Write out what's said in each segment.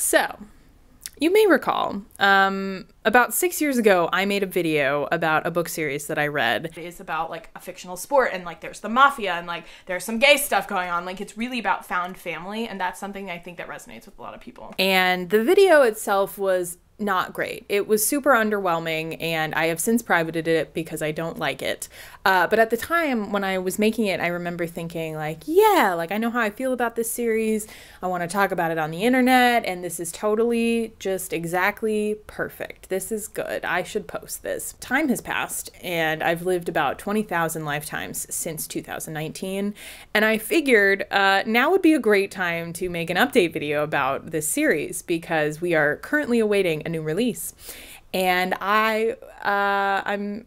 So, you may recall, about 6 years ago, I made a video about a book series that I read. It's about like a fictional sport and like there's the mafia and like there's some gay stuff going on. Like it's really about found family, and that's something I think that resonates with a lot of people. And the video itself was not great. It was super underwhelming, and I have since privated it because I don't like it. But at the time when I was making it, I remember thinking like, yeah, like I know how I feel about this series. I want to talk about it on the internet, and this is totally just exactly perfect. This is good. I should post this. Time has passed, and I've lived about 20,000 lifetimes since 2019, and I figured now would be a great time to make an update video about this series because we are currently awaiting a new release. And I'm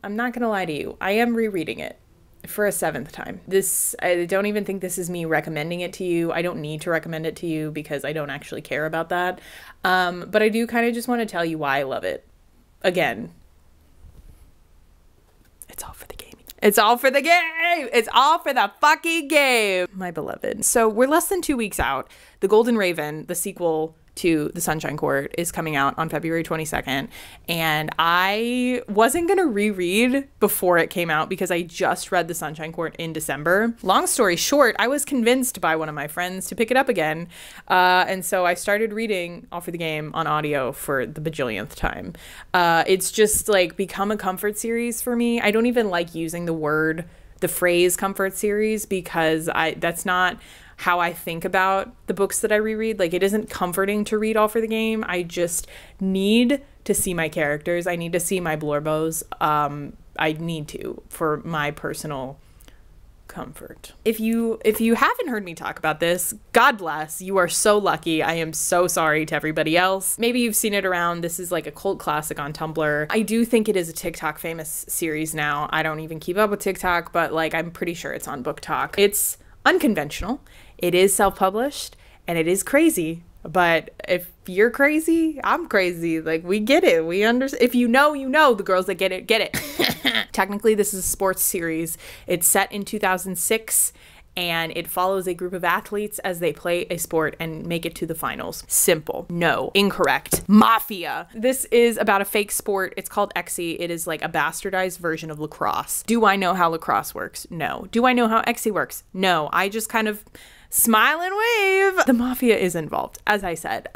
not gonna lie to you, I am rereading it for a 7th time. I don't even think this is me recommending it to you. I don't need to recommend it to you because I don't actually care about that. But I do kind of just want to tell you why I love it. Again, it's all for the game. It's all for the game. It's all for the fucking game, my beloved. So we're less than 2 weeks out. The Golden Raven, the sequel to The Sunshine Court, is coming out on February 22nd, and I wasn't gonna reread before it came out because I just read The Sunshine Court in December. Long story short, I was convinced by one of my friends to pick it up again, and so I started reading All for the Game on audio for the bajillionth time. It's just like become a comfort series for me. I don't even like using the phrase comfort series because that's not how I think about the books that I reread. Like, it isn't comforting to read All for the Game. I just need to see my characters. I need to see my blorbos. I need to for my personal comfort. If you haven't heard me talk about this, God bless. You are so lucky. I am so sorry to everybody else. Maybe you've seen it around. This is like a cult classic on Tumblr. I do think it is a TikTok famous series now. I don't even keep up with TikTok, but like I'm pretty sure it's on Book Talk. It's unconventional. It is self-published, and it is crazy. But if you're crazy, I'm crazy. Like, we get it. We understand. If you know, you know. The girls that get it, get it. Technically, this is a sports series. It's set in 2006, and it follows a group of athletes as they play a sport and make it to the finals. Simple. No. Incorrect. Mafia. This is about a fake sport. It's called Xe. It is like a bastardized version of lacrosse. Do I know how lacrosse works? No. Do I know how Xe works? No. I just kind of smile and wave. The mafia is involved, as I said.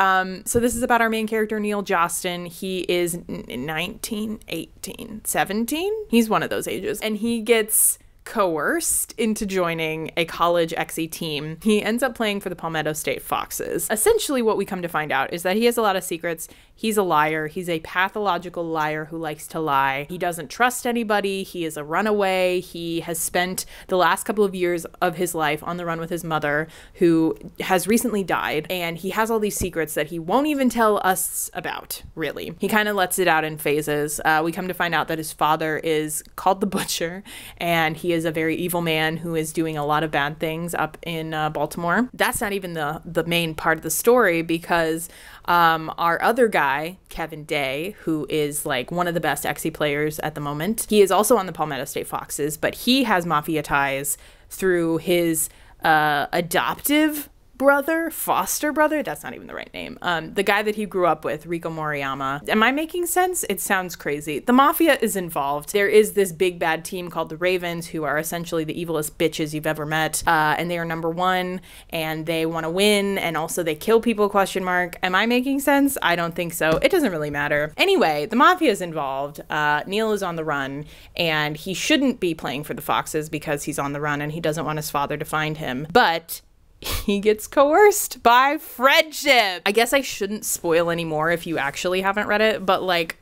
So this is about our main character, Neil Jostin. He is 19, 18, 17. He's one of those ages. And he gets coerced into joining a college Xe team. He ends up playing for the Palmetto State Foxes. Essentially, what we come to find out is that he has a lot of secrets. He's a liar. He's a pathological liar who likes to lie. He doesn't trust anybody. He is a runaway. He has spent the last couple of years of his life on the run with his mother, who has recently died. And he has all these secrets that he won't even tell us about, really. He kind of lets it out in phases. We come to find out that his father is called the Butcher, and he is a very evil man who is doing a lot of bad things up in Baltimore. That's not even the main part of the story, because our other guy, Kevin Day, who is like one of the best Xe players at the moment, he is also on the Palmetto State Foxes, but he has mafia ties through his adoptive brother, foster brother, that's not even the right name. The guy that he grew up with, Rico Moriyama. Am I making sense? It sounds crazy. The mafia is involved. There is this big bad team called the Ravens, who are essentially the evilest bitches you've ever met. And they are #1, and they want to win, and also they kill people, question mark. Am I making sense? I don't think so. It doesn't really matter. Anyway, the mafia is involved. Neil is on the run, and he shouldn't be playing for the Foxes because he's on the run and he doesn't want his father to find him. But he gets coerced by friendship. I guess I shouldn't spoil anymore if you actually haven't read it, but like,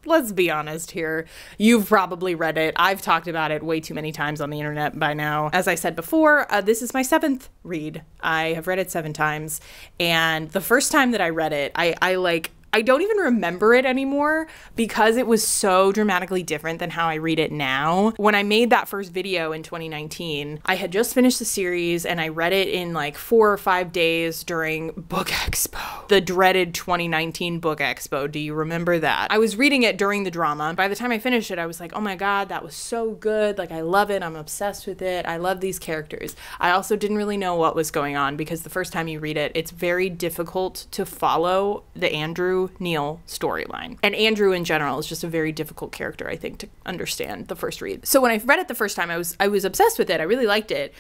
let's be honest here. You've probably read it. I've talked about it way too many times on the internet by now. As I said before, this is my 7th read. I have read it 7 times, and the first time that I read it, I like I don't even remember it anymore because it was so dramatically different than how I read it now. When I made that first video in 2019, I had just finished the series and I read it in like 4 or 5 days during Book Expo. The dreaded 2019 Book Expo. Do you remember that? I was reading it during the drama. By the time I finished it, I was like, oh my God, that was so good. Like, I love it. I'm obsessed with it. I love these characters. I also didn't really know what was going on because the first time you read it, it's very difficult to follow the Andrew Neil storyline. And Andrew in general is just a very difficult character, I think, to understand the first read. So when I read it the first time, I was obsessed with it. I really liked it.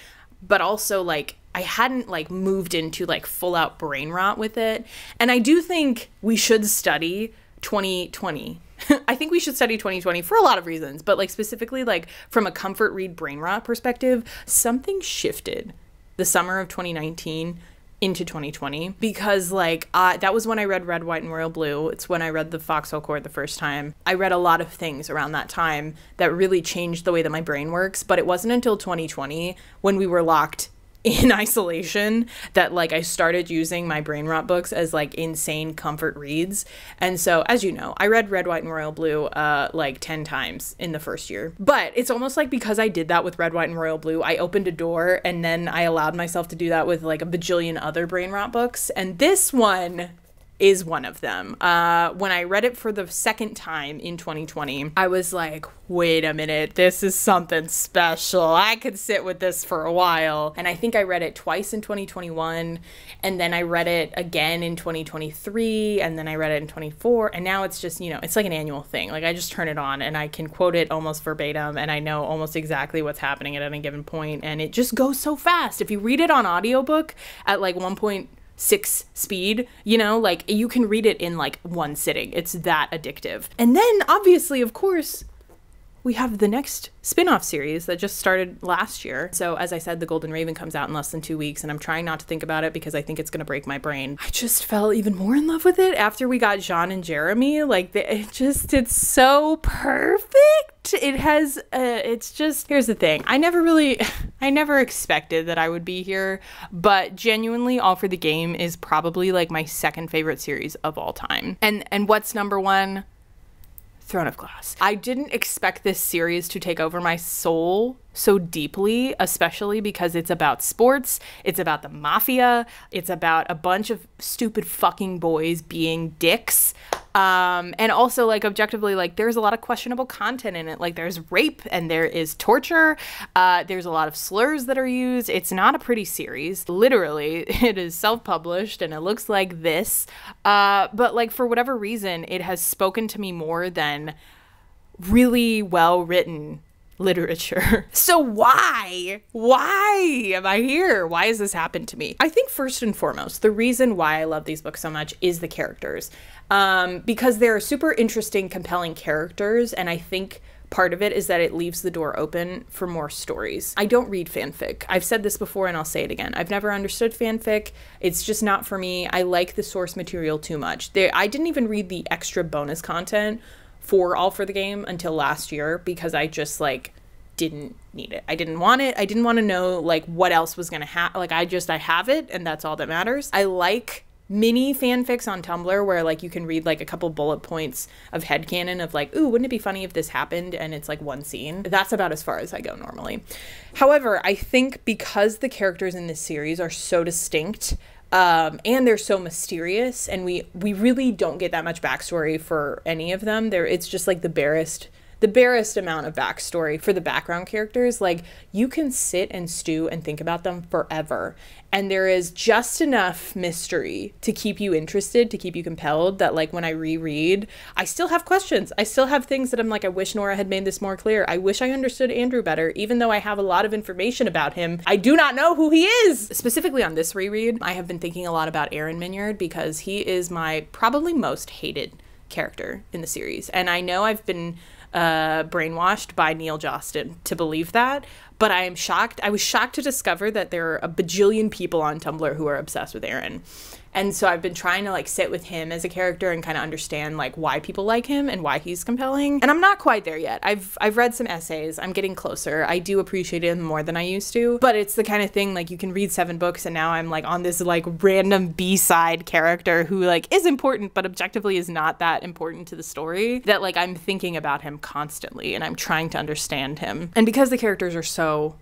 But also, like, I hadn't, like, moved into, like, full-out brain rot with it. And I do think we should study 2020. I think we should study 2020 for a lot of reasons. But, like, specifically, like, from a comfort read brain rot perspective, something shifted the summer of 2019 into 2020 because like that was when I read Red, White, and Royal Blue. It's when I read the Foxhole Court the first time. I read a lot of things around that time that really changed the way that my brain works, but it wasn't until 2020 when we were locked in isolation that like I started using my brain rot books as like insane comfort reads. And so, as you know, I read Red, White, and Royal Blue like 10 times in the first year. But it's almost like because I did that with Red, White, and Royal Blue, I opened a door and then I allowed myself to do that with like a bajillion other brain rot books. And this one is one of them. When I read it for the second time in 2020, I was like, wait a minute, this is something special. I could sit with this for a while. And I think I read it twice in 2021, and then I read it again in 2023, and then I read it in 24, and now it's just, you know, it's like an annual thing. Like I just turn it on and I can quote it almost verbatim, and I know almost exactly what's happening at any given point, and it just goes so fast. If you read it on audiobook at like 1.6 speed, you know, like you can read it in like one sitting. It's that addictive. And then obviously, of course, we have the next spin-off series that just started last year. So as I said, The Golden Raven comes out in less than 2 weeks, and I'm trying not to think about it because I think it's going to break my brain. I just fell even more in love with it after we got Jean and Jeremy. Like it's so perfect. It has, it's just, here's the thing. I never expected that I would be here, but genuinely All for the Game is probably like my second favorite series of all time. And what's number one? Throne of Glass. I didn't expect this series to take over my soul so deeply, especially because it's about sports, it's about the mafia, it's about a bunch of stupid fucking boys being dicks. And also, like, objectively, like, there's a lot of questionable content in it. Like, there's rape and there is torture. There's a lot of slurs that are used. It's not a pretty series. Literally, it is self-published and it looks like this. But, like, for whatever reason, it has spoken to me more than really well-written literature. So why am I here? Why has this happened to me? I think first and foremost, the reason why I love these books so much is the characters. Because they're super interesting, compelling characters, and I think part of it is that it leaves the door open for more stories. I don't read fanfic. I've said this before and I'll say it again. I've never understood fanfic. It's just not for me. I like the source material too much. I didn't even read the extra bonus content for All for the Game until last year because I just like didn't need it. I didn't want it. I didn't want to know like what else was gonna happen. Like I have it and that's all that matters. I like mini fanfics on Tumblr where like you can read like a couple bullet points of headcanon of like, ooh, wouldn't it be funny if this happened, and it's like one scene. That's about as far as I go normally. However, I think because the characters in this series are so distinct, and they're so mysterious, and we really don't get that much backstory for any of them. It's just like the barest amount of backstory for the background characters. Like you can sit and stew and think about them forever, and there is just enough mystery to keep you interested, to keep you compelled, that like when I reread, I still have questions. I still have things that I'm like, I wish Nora had made this more clear. I wish I understood Andrew better. Even though I have a lot of information about him, I do not know who he is. Specifically on this reread, I have been thinking a lot about Aaron Minyard because he is my probably most hated character in the series. And I know I've been brainwashed by Neil Jostin to believe that, but I am shocked. I was shocked to discover that there are a bajillion people on Tumblr who are obsessed with Aaron. And so I've been trying to like sit with him as a character and kind of understand like why people like him and why he's compelling. And I'm not quite there yet. I've read some essays. I'm getting closer. I do appreciate him more than I used to, but it's the kind of thing like you can read 7 books and now I'm like on this like random B-side character who like is important but objectively is not that important to the story, that like I'm thinking about him constantly and I'm trying to understand him. And because the characters are so,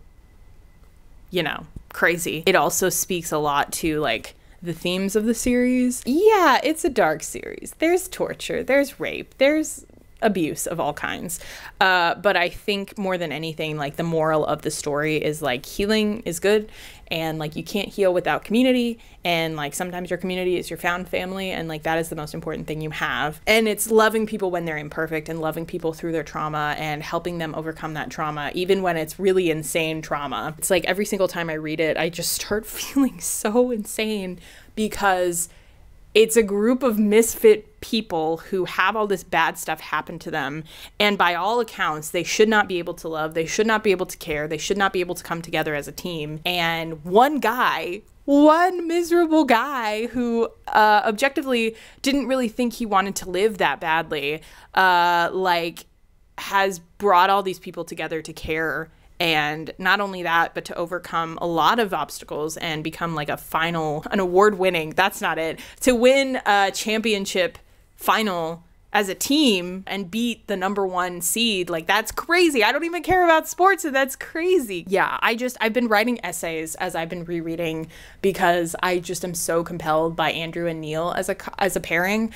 you know, crazy, it also speaks a lot to like the themes of the series. Yeah, it's a dark series. There's torture, there's rape, there's abuse of all kinds. But I think more than anything, like the moral of the story is like healing is good, and like you can't heal without community, and like sometimes your community is your found family, and like that is the most important thing you have. And it's loving people when they're imperfect and loving people through their trauma and helping them overcome that trauma, even when it's really insane trauma. It's like every single time I read it, I just start feeling so insane because it's a group of misfit people who have all this bad stuff happen to them. And by all accounts, they should not be able to love. They should not be able to care. They should not be able to come together as a team. And one miserable guy who objectively didn't really think he wanted to live that badly, like has brought all these people together to care. And not only that, but to overcome a lot of obstacles and become like an award-winning, that's not it, to win a championship final as a team and beat the #1 seed. Like, that's crazy. I don't even care about sports, and that's crazy. Yeah, I've been writing essays as I've been rereading because I just am so compelled by Andrew and Neil as a pairing,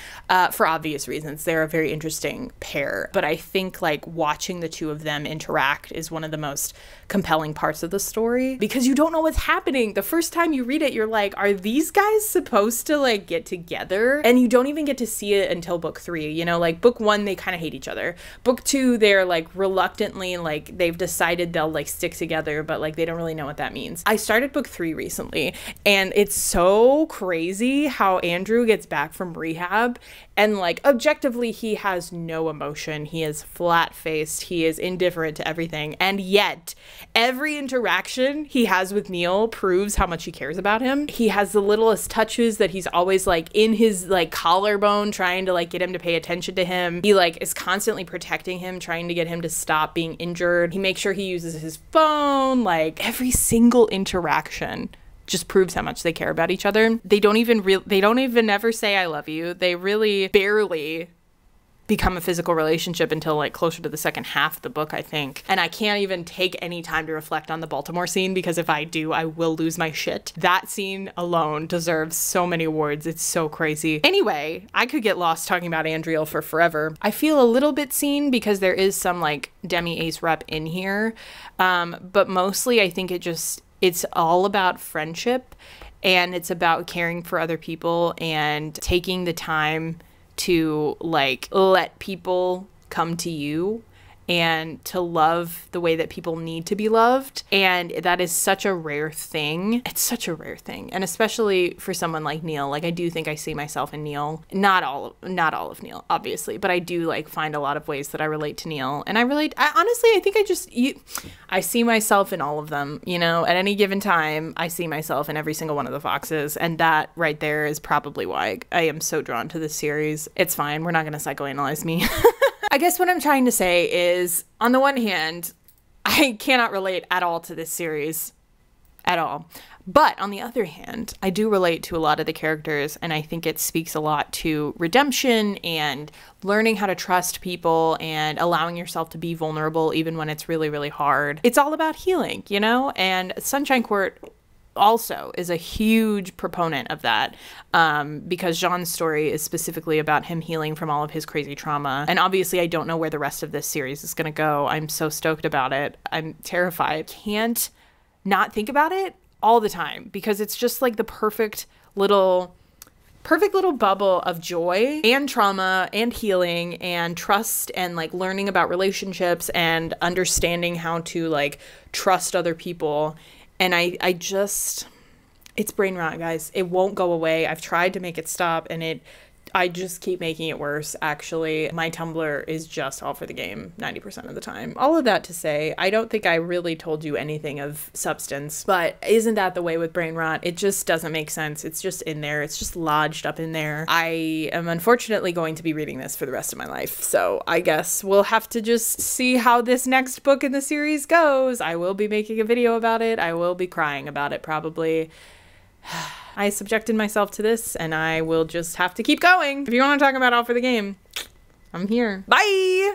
for obvious reasons. They're a very interesting pair. But I think like watching the two of them interact is one of the most compelling parts of the story because you don't know what's happening. The first time you read it, you're like, are these guys supposed to like get together? And you don't even get to see it until book 3. You know, like book 1, they kind of hate each other. Book 2, they're like reluctantly, like they've decided they'll like stick together, but like they don't really know what that means. I started book 3 recently, and it's so crazy how Andrew gets back from rehab and like objectively he has no emotion. He is flat-faced. He is indifferent to everything. And yet every interaction he has with Neil proves how much he cares about him. He has the littlest touches that he's always like in his like collarbone trying to like get him to pay attention to him. He like is constantly protecting him, trying to get him to stop being injured. He makes sure he uses his phone. Like every single interaction just proves how much they care about each other. They don't even ever say I love you. They really barely become a physical relationship until like closer to the second half of the book, I think. And I can't even take any time to reflect on the Baltimore scene because if I do, I will lose my shit. That scene alone deserves so many awards. It's so crazy. Anyway, I could get lost talking about Andriel for forever. I feel a little bit seen because there is some like demi-ace rep in here. But mostly I think it's all about friendship, and it's about caring for other people and taking the time to like let people come to you and to love the way that people need to be loved. And that is such a rare thing. It's such a rare thing. And especially for someone like Neil, like I do think I see myself in Neil. Not all of Neil, obviously, but I do like find a lot of ways that I relate to Neil. And honestly, I think I see myself in all of them, you know, at any given time, I see myself in every single one of the foxes. And that right there is probably why I am so drawn to this series. It's fine. We're not going to psychoanalyze me. I guess what I'm trying to say is, on the one hand, I cannot relate at all to this series. At all. But on the other hand, I do relate to a lot of the characters, and I think it speaks a lot to redemption and learning how to trust people and allowing yourself to be vulnerable even when it's really, really hard. It's all about healing, you know? And Sunshine Court also is a huge proponent of that, because Jean's story is specifically about him healing from all of his crazy trauma. And obviously I don't know where the rest of this series is going to go. I'm so stoked about it. I'm terrified. Can't not think about it all the time because it's just like the perfect little bubble of joy and trauma and healing and trust and like learning about relationships and understanding how to like trust other people. And it's brain rot, guys. It won't go away. I've tried to make it stop, and it I just keep making it worse, actually. My Tumblr is just all for the game 90% of the time. All of that to say, I don't think I really told you anything of substance, but isn't that the way with brain rot? It just doesn't make sense. It's just in there. It's just lodged up in there. I am unfortunately going to be reading this for the rest of my life, so I guess we'll have to just see how this next book in the series goes. I will be making a video about it. I will be crying about it, probably. I subjected myself to this, and I will just have to keep going. If you want to talk about All for the Game, I'm here. Bye!